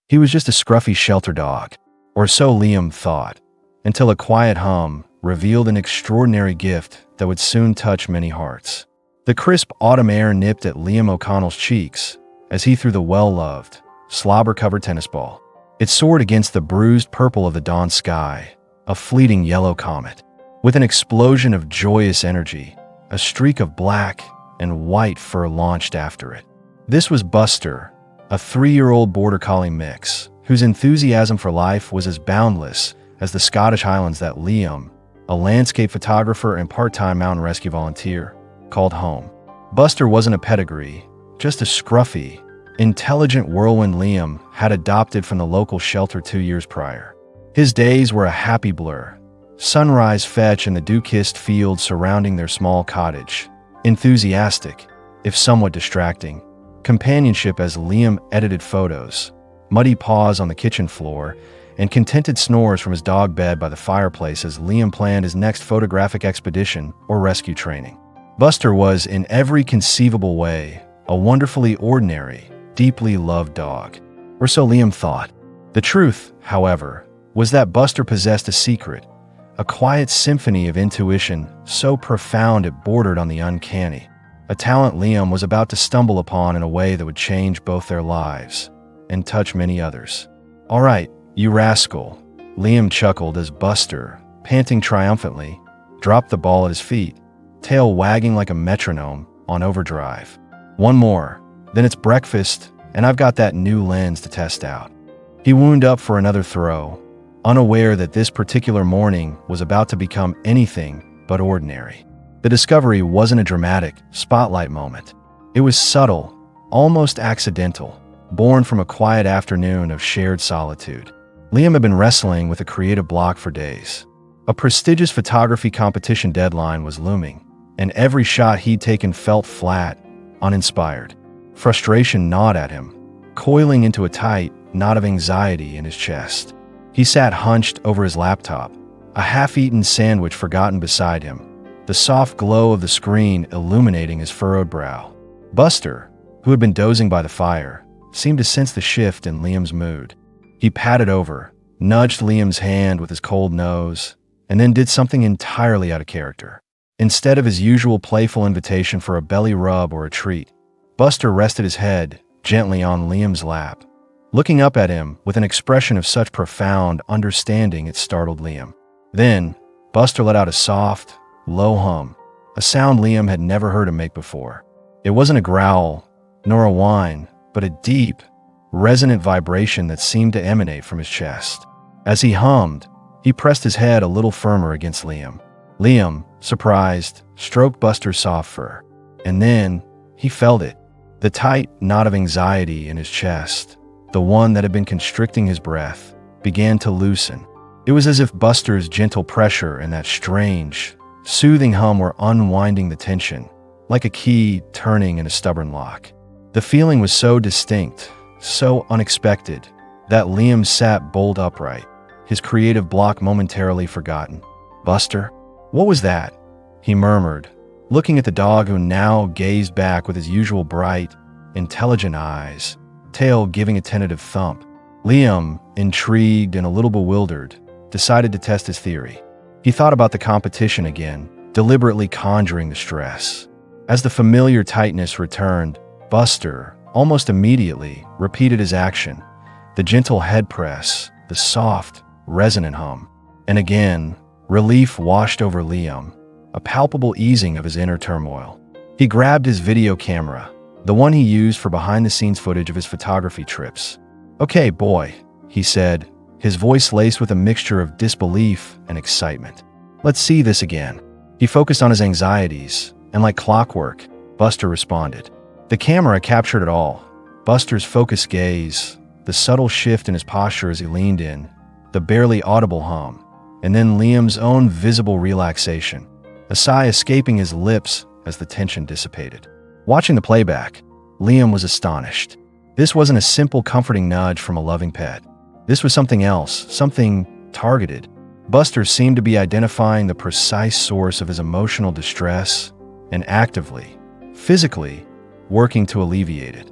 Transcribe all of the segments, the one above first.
He was just a scruffy shelter dog, or so Liam thought, until a quiet hum revealed an extraordinary gift that would soon touch many hearts. The crisp autumn air nipped at Liam O'Connell's cheeks as he threw the well-loved, slobber-covered tennis ball. It soared against the bruised purple of the dawn sky, a fleeting yellow comet. With an explosion of joyous energy, a streak of black and white fur launched after it. This was Buster, a 3-year-old border collie mix, whose enthusiasm for life was as boundless as the Scottish Highlands that Liam, a landscape photographer and part-time mountain rescue volunteer, called home. Buster wasn't a pedigree, just a scruffy, intelligent whirlwind Liam had adopted from the local shelter 2 years prior. His days were a happy blur. Sunrise fetch in the dew-kissed fields surrounding their small cottage. Enthusiastic, if somewhat distracting, companionship as Liam edited photos, muddy paws on the kitchen floor, and contented snores from his dog bed by the fireplace as Liam planned his next photographic expedition or rescue training. Buster was, in every conceivable way, a wonderfully ordinary, deeply loved dog. Or so Liam thought. The truth, however, was that Buster possessed a secret, a quiet symphony of intuition so profound it bordered on the uncanny, a talent Liam was about to stumble upon in a way that would change both their lives and touch many others. "All right, you rascal," Liam chuckled as Buster, panting triumphantly, dropped the ball at his feet, tail wagging like a metronome on overdrive. "One more, then it's breakfast, and I've got that new lens to test out." He wound up for another throw, unaware that this particular morning was about to become anything but ordinary. The discovery wasn't a dramatic spotlight moment. It was subtle, almost accidental, born from a quiet afternoon of shared solitude. Liam had been wrestling with a creative block for days. A prestigious photography competition deadline was looming, and every shot he'd taken felt flat, uninspired. Frustration gnawed at him, coiling into a tight knot of anxiety in his chest. He sat hunched over his laptop, a half-eaten sandwich forgotten beside him, the soft glow of the screen illuminating his furrowed brow. Buster, who had been dozing by the fire, seemed to sense the shift in Liam's mood. He patted over, nudged Liam's hand with his cold nose, and then did something entirely out of character. Instead of his usual playful invitation for a belly rub or a treat, Buster rested his head gently on Liam's lap, looking up at him with an expression of such profound understanding it startled Liam. Then, Buster let out a soft, low hum, a sound Liam had never heard him make before. It wasn't a growl, nor a whine, but a deep, resonant vibration that seemed to emanate from his chest. As he hummed, he pressed his head a little firmer against Liam. Liam, surprised, stroked Buster's soft fur. And then, he felt it. The tight knot of anxiety in his chest, the one that had been constricting his breath, began to loosen. It was as if Buster's gentle pressure and that strange, soothing hum were unwinding the tension, like a key turning in a stubborn lock. The feeling was so distinct, so unexpected, that Liam sat bolt upright, his creative block momentarily forgotten. "Buster? What was that?" he murmured, looking at the dog who now gazed back with his usual bright, intelligent eyes, tail giving a tentative thump. Liam, intrigued and a little bewildered, decided to test his theory. He thought about the competition again, deliberately conjuring the stress. As the familiar tightness returned, Buster, almost immediately, repeated his action, the gentle head press, the soft, resonant hum. And again, relief washed over Liam, a palpable easing of his inner turmoil. He grabbed his video camera, the one he used for behind-the-scenes footage of his photography trips. "Okay, boy," he said, his voice laced with a mixture of disbelief and excitement. "Let's see this again." He focused on his anxieties, and like clockwork, Buster responded. The camera captured it all. Buster's focused gaze, the subtle shift in his posture as he leaned in, the barely audible hum, and then Liam's own visible relaxation, a sigh escaping his lips as the tension dissipated. Watching the playback, Liam was astonished. This wasn't a simple comforting nudge from a loving pet. This was something else, something targeted. Buster seemed to be identifying the precise source of his emotional distress and actively, physically, working to alleviate it.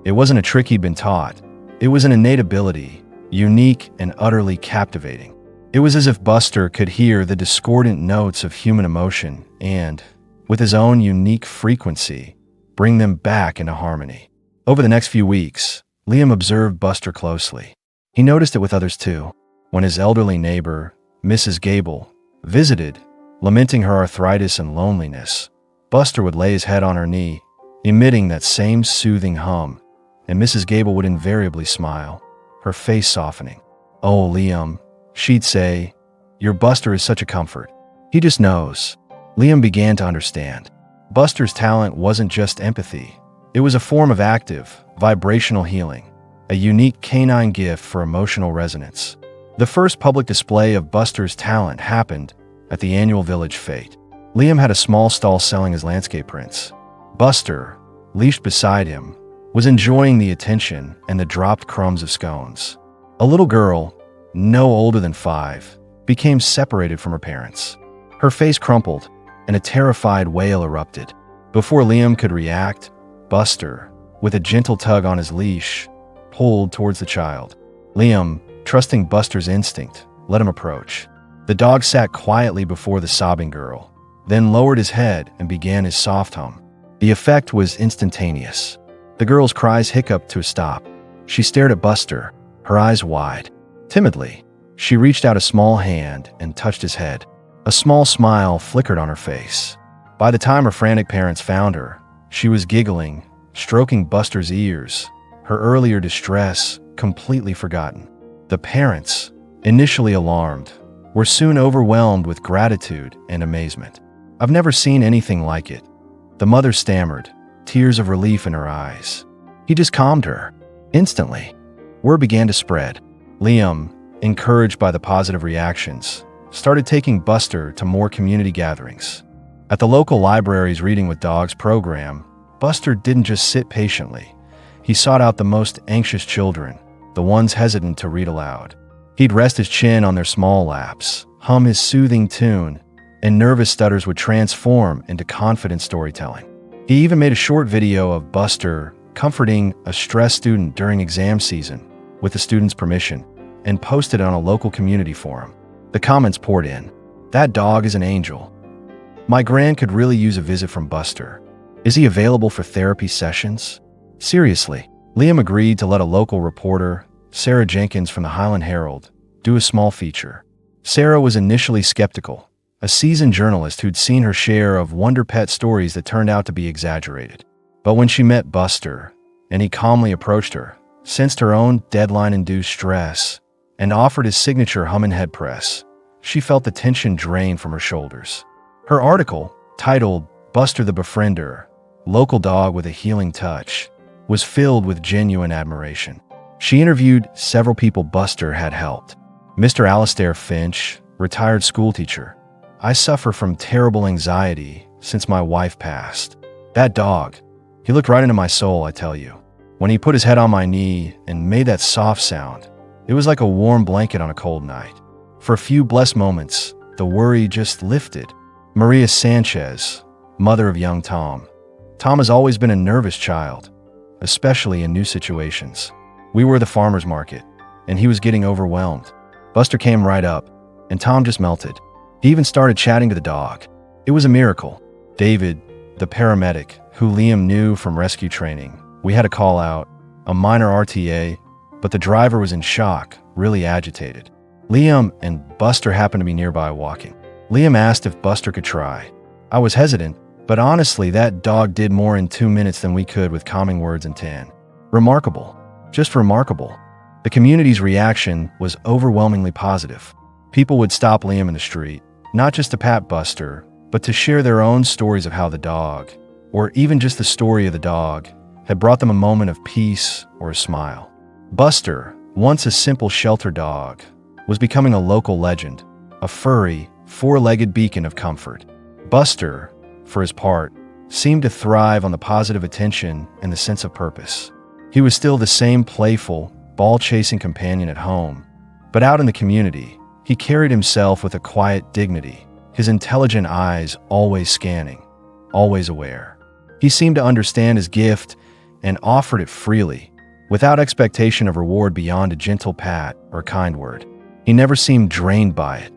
It wasn't a trick he'd been taught. It was an innate ability, unique and utterly captivating. It was as if Buster could hear the discordant notes of human emotion and, with his own unique frequency, bring them back into harmony. Over the next few weeks, Liam observed Buster closely. He noticed it with others too. When his elderly neighbor, Mrs. Gable, visited, lamenting her arthritis and loneliness, Buster would lay his head on her knee, emitting that same soothing hum, and Mrs. Gable would invariably smile, her face softening. "Oh, Liam," she'd say, "your Buster is such a comfort. He just knows." Liam began to understand. Buster's talent wasn't just empathy. It was a form of active, vibrational healing, a unique canine gift for emotional resonance. The first public display of Buster's talent happened at the annual village fete. Liam had a small stall selling his landscape prints. Buster, leashed beside him, was enjoying the attention and the dropped crumbs of scones. A little girl, no older than 5, became separated from her parents. Her face crumpled, and a terrified wail erupted. Before Liam could react, Buster, with a gentle tug on his leash, pulled towards the child. Liam, trusting Buster's instinct, let him approach. The dog sat quietly before the sobbing girl, then lowered his head and began his soft hum. The effect was instantaneous. The girl's cries hiccuped to a stop. She stared at Buster, her eyes wide. Timidly, she reached out a small hand and touched his head. A small smile flickered on her face. By the time her frantic parents found her, she was giggling, stroking Buster's ears, her earlier distress completely forgotten. The parents, initially alarmed, were soon overwhelmed with gratitude and amazement. "I've never seen anything like it," the mother stammered, tears of relief in her eyes. "He just calmed her." Instantly, word began to spread. Liam, encouraged by the positive reactions, started taking Buster to more community gatherings. At the local library's Reading with Dogs program, Buster didn't just sit patiently. He sought out the most anxious children, the ones hesitant to read aloud. He'd rest his chin on their small laps, hum his soothing tune, and nervous stutters would transform into confident storytelling. He even made a short video of Buster comforting a stressed student during exam season, with the student's permission, and posted it on a local community forum. The comments poured in. "That dog is an angel. My gran could really use a visit from Buster. Is he available for therapy sessions?" Seriously, Liam agreed to let a local reporter, Sarah Jenkins from the Highland Herald, do a small feature. Sarah was initially skeptical, a seasoned journalist who'd seen her share of wonder pet stories that turned out to be exaggerated. But when she met Buster, and he calmly approached her, sensed her own deadline-induced stress, and offered his signature hum and head press, she felt the tension drain from her shoulders. Her article, titled "Buster the Befriender, Local Dog with a Healing Touch," was filled with genuine admiration. She interviewed several people Buster had helped. Mr. Alastair Finch, retired schoolteacher. "I suffer from terrible anxiety since my wife passed. That dog, he looked right into my soul, I tell you. When he put his head on my knee and made that soft sound, it was like a warm blanket on a cold night. For a few blessed moments, the worry just lifted." Maria Sanchez, mother of young Tom. "Tom has always been a nervous child, especially in new situations. We were the farmer's market, and he was getting overwhelmed. Buster came right up, and Tom just melted. He even started chatting to the dog. It was a miracle." David, the paramedic, who Liam knew from rescue training, "We had a call out, a minor RTA, but the driver was in shock, really agitated. Liam and Buster happened to be nearby walking. Liam asked if Buster could try. I was hesitant, but honestly, that dog did more in 2 minutes than we could with calming words in 10. Remarkable. Just remarkable." The community's reaction was overwhelmingly positive. People would stop Liam in the street, not just to pat Buster, but to share their own stories of how the dog, or even just the story of the dog, had brought them a moment of peace or a smile. Buster, once a simple shelter dog, was becoming a local legend, a furry, four-legged beacon of comfort. Buster, for his part, seemed to thrive on the positive attention and the sense of purpose. He was still the same playful, ball-chasing companion at home, but out in the community, he carried himself with a quiet dignity, his intelligent eyes always scanning, always aware. He seemed to understand his gift and offered it freely, without expectation of reward beyond a gentle pat or kind word. He never seemed drained by it.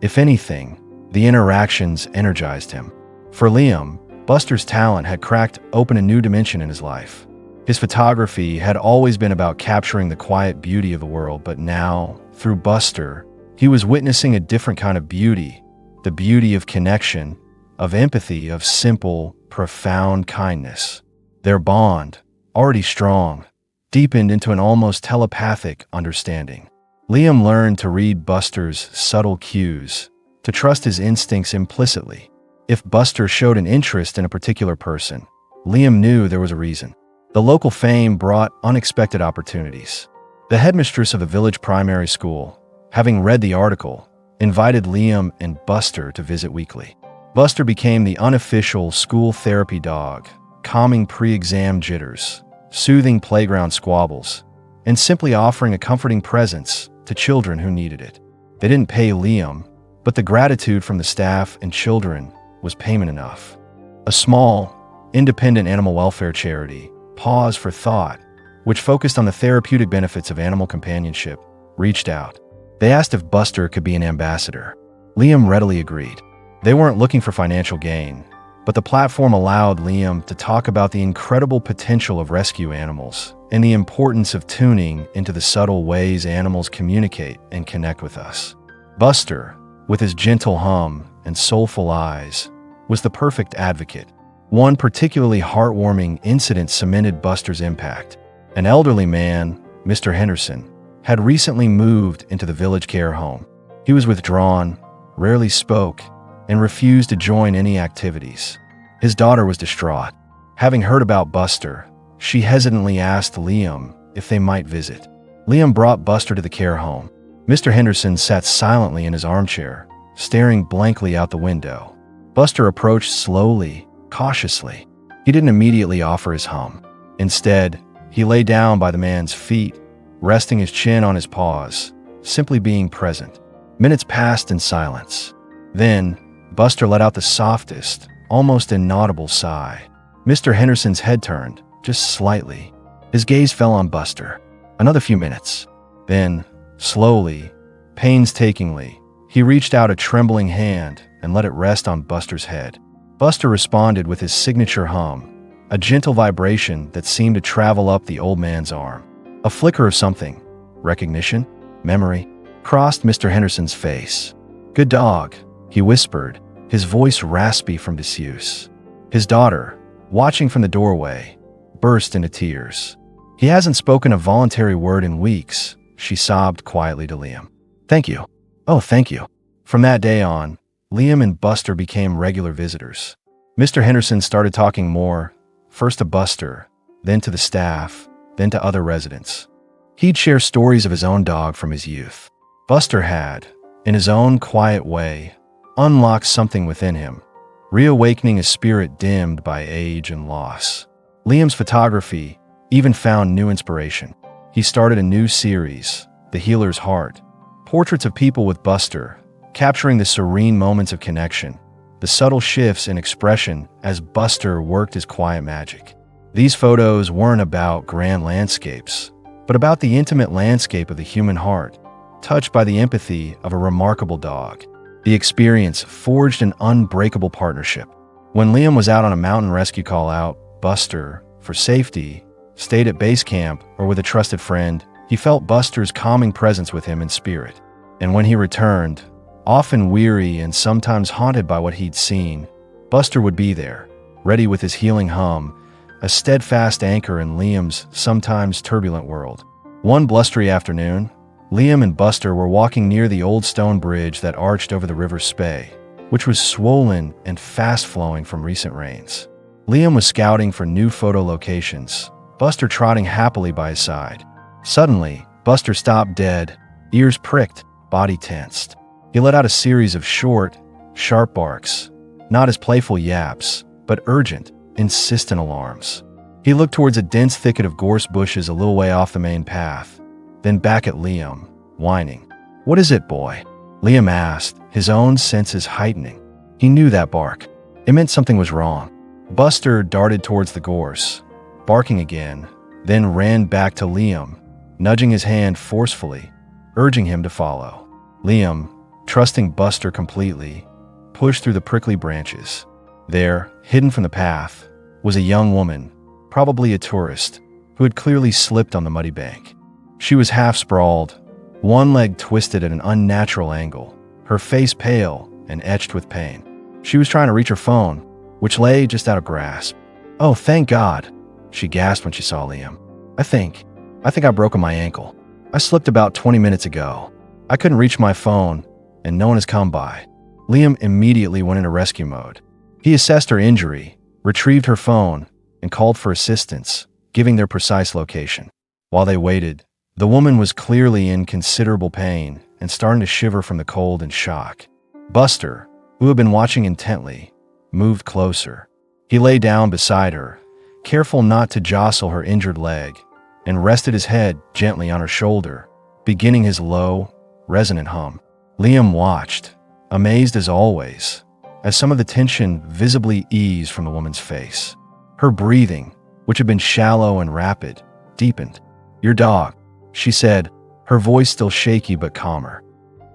If anything, the interactions energized him. For Liam, Buster's talent had cracked open a new dimension in his life. His photography had always been about capturing the quiet beauty of the world, but now, through Buster, he was witnessing a different kind of beauty, the beauty of connection, of empathy, of simple, profound kindness. Their bond, already strong, deepened into an almost telepathic understanding. Liam learned to read Buster's subtle cues, to trust his instincts implicitly. If Buster showed an interest in a particular person, Liam knew there was a reason. The local fame brought unexpected opportunities. The headmistress of the village primary school, having read the article, invited Liam and Buster to visit weekly. Buster became the unofficial school therapy dog, calming pre-exam jitters, soothing playground squabbles, and simply offering a comforting presence to children who needed it. They didn't pay Liam, but the gratitude from the staff and children was payment enough. A small, independent animal welfare charity, Pause for Thought, which focused on the therapeutic benefits of animal companionship, reached out. They asked if Buster could be an ambassador. Liam readily agreed. They weren't looking for financial gain, but the platform allowed Liam to talk about the incredible potential of rescue animals and the importance of tuning into the subtle ways animals communicate and connect with us. Buster, with his gentle hum and soulful eyes, was the perfect advocate. One particularly heartwarming incident cemented Buster's impact. An elderly man, Mr. Henderson, had recently moved into the village care home. He was withdrawn, rarely spoke, and refused to join any activities. His daughter was distraught. Having heard about Buster, she hesitantly asked Liam if they might visit. Liam brought Buster to the care home. Mr. Henderson sat silently in his armchair, staring blankly out the window. Buster approached slowly, cautiously. He didn't immediately offer his hum. Instead, he lay down by the man's feet, resting his chin on his paws, simply being present. Minutes passed in silence. Then, Buster let out the softest, almost inaudible sigh. Mr. Henderson's head turned, just slightly. His gaze fell on Buster. Another few minutes. Then, slowly, painstakingly, he reached out a trembling hand and let it rest on Buster's head. Buster responded with his signature hum, a gentle vibration that seemed to travel up the old man's arm. A flicker of something, recognition, memory, crossed Mr. Henderson's face. "Good dog," he whispered, his voice raspy from disuse. His daughter, watching from the doorway, burst into tears. "He hasn't spoken a voluntary word in weeks," she sobbed quietly to Liam. "Thank you. Oh, thank you." From that day on, Liam and Buster became regular visitors. Mr. Henderson started talking more, first to Buster, then to the staff, then to other residents. He'd share stories of his own dog from his youth. Buster had, in his own quiet way, unlocked something within him, reawakening a spirit dimmed by age and loss. Liam's photography even found new inspiration. He started a new series, The Healer's Heart, portraits of people with Buster, capturing the serene moments of connection, the subtle shifts in expression as Buster worked his quiet magic. These photos weren't about grand landscapes, but about the intimate landscape of the human heart, touched by the empathy of a remarkable dog. The experience forged an unbreakable partnership. When Liam was out on a mountain rescue call-out, Buster, for safety, stayed at base camp or with a trusted friend. He felt Buster's calming presence with him in spirit. And when he returned, often weary and sometimes haunted by what he'd seen, Buster would be there, ready with his healing hum, a steadfast anchor in Liam's sometimes turbulent world. One blustery afternoon, Liam and Buster were walking near the old stone bridge that arched over the River Spey, which was swollen and fast-flowing from recent rains. Liam was scouting for new photo locations, Buster trotting happily by his side. Suddenly, Buster stopped dead, ears pricked, body tensed. He let out a series of short, sharp barks, not as playful yaps, but urgent, insistent alarms. He looked towards a dense thicket of gorse bushes a little way off the main path, then back at Liam, whining. "What is it, boy?" Liam asked, his own senses heightening. He knew that bark. It meant something was wrong. Buster darted towards the gorse, barking again, then ran back to Liam, nudging his hand forcefully, urging him to follow. Liam, trusting Buster completely, pushed through the prickly branches. There, hidden from the path, was a young woman, probably a tourist, who had clearly slipped on the muddy bank. She was half sprawled, one leg twisted at an unnatural angle, her face pale and etched with pain. She was trying to reach her phone, which lay just out of grasp. "Oh, thank God," she gasped when she saw Liam. I think I've broken my ankle. I slipped about 20 minutes ago. I couldn't reach my phone, and no one has come by." Liam immediately went into rescue mode. He assessed her injury, retrieved her phone, and called for assistance, giving their precise location. While they waited, the woman was clearly in considerable pain and starting to shiver from the cold and shock. Buster, who had been watching intently, moved closer. He lay down beside her, careful not to jostle her injured leg, and rested his head gently on her shoulder, beginning his low, resonant hum. Liam watched, amazed as always, as some of the tension visibly eased from the woman's face. Her breathing, which had been shallow and rapid, deepened. "Your dog," she said, her voice still shaky but calmer.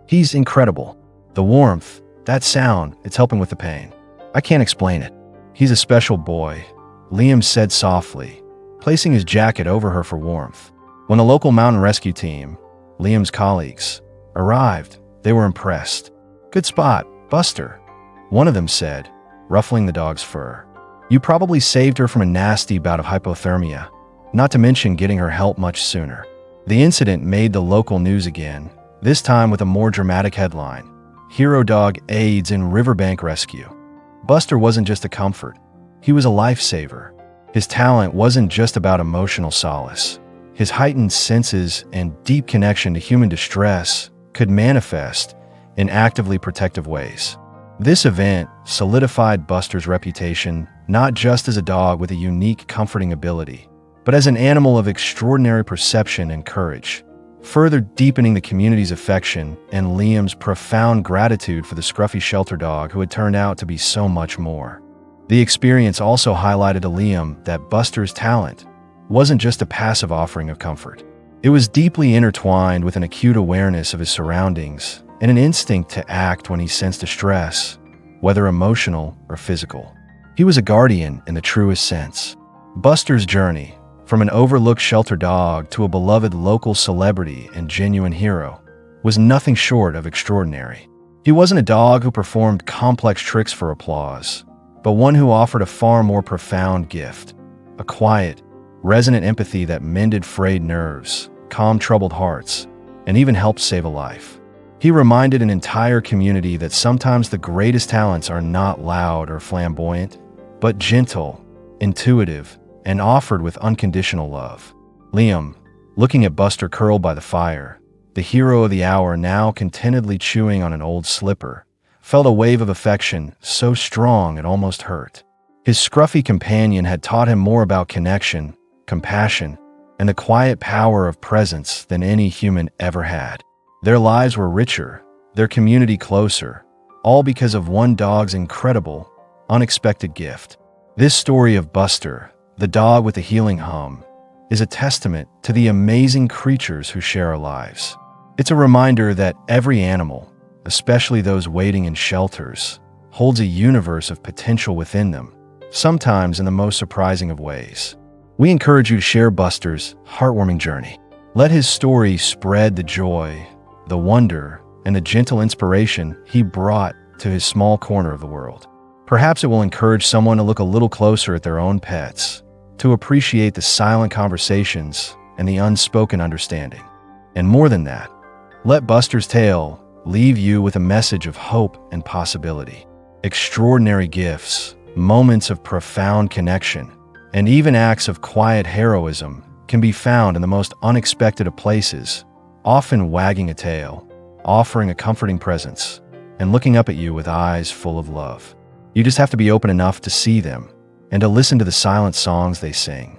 "He's incredible. The warmth, that sound, it's helping with the pain. I can't explain it. He's a special boy," Liam said softly, placing his jacket over her for warmth. When the local mountain rescue team, Liam's colleagues, arrived, they were impressed. "Good spot, Buster," one of them said, ruffling the dog's fur. "You probably saved her from a nasty bout of hypothermia, not to mention getting her help much sooner." The incident made the local news again, this time with a more dramatic headline: "Hero Dog Aids in Riverbank Rescue." Buster wasn't just a comfort, he was a lifesaver. His talent wasn't just about emotional solace. His heightened senses and deep connection to human distress could manifest in actively protective ways. This event solidified Buster's reputation not just as a dog with a unique comforting ability, but as an animal of extraordinary perception and courage, further deepening the community's affection and Liam's profound gratitude for the scruffy shelter dog who had turned out to be so much more. The experience also highlighted to Liam that Buster's talent wasn't just a passive offering of comfort. It was deeply intertwined with an acute awareness of his surroundings and an instinct to act when he sensed distress, whether emotional or physical. He was a guardian in the truest sense. Buster's journey, from an overlooked shelter dog to a beloved local celebrity and genuine hero, was nothing short of extraordinary. He wasn't a dog who performed complex tricks for applause, but one who offered a far more profound gift: a quiet, resonant empathy that mended frayed nerves, calmed troubled hearts, and even helped save a life. He reminded an entire community that sometimes the greatest talents are not loud or flamboyant, but gentle, intuitive, and offered with unconditional love. Liam, looking at Buster curled by the fire, the hero of the hour now contentedly chewing on an old slipper, felt a wave of affection so strong it almost hurt. His scruffy companion had taught him more about connection, compassion, and the quiet power of presence than any human ever had. Their lives were richer, their community closer, all because of one dog's incredible, unexpected gift. This story of Buster, the dog with the healing hum, is a testament to the amazing creatures who share our lives. It's a reminder that every animal, especially those waiting in shelters, holds a universe of potential within them, sometimes in the most surprising of ways. We encourage you to share Buster's heartwarming journey. Let his story spread the joy, the wonder, and the gentle inspiration he brought to his small corner of the world. Perhaps it will encourage someone to look a little closer at their own pets, to appreciate the silent conversations and the unspoken understanding. And more than that, let Buster's tale leave you with a message of hope and possibility. Extraordinary gifts, moments of profound connection, and even acts of quiet heroism can be found in the most unexpected of places, often wagging a tail, offering a comforting presence, and looking up at you with eyes full of love. You just have to be open enough to see them and to listen to the silent songs they sing.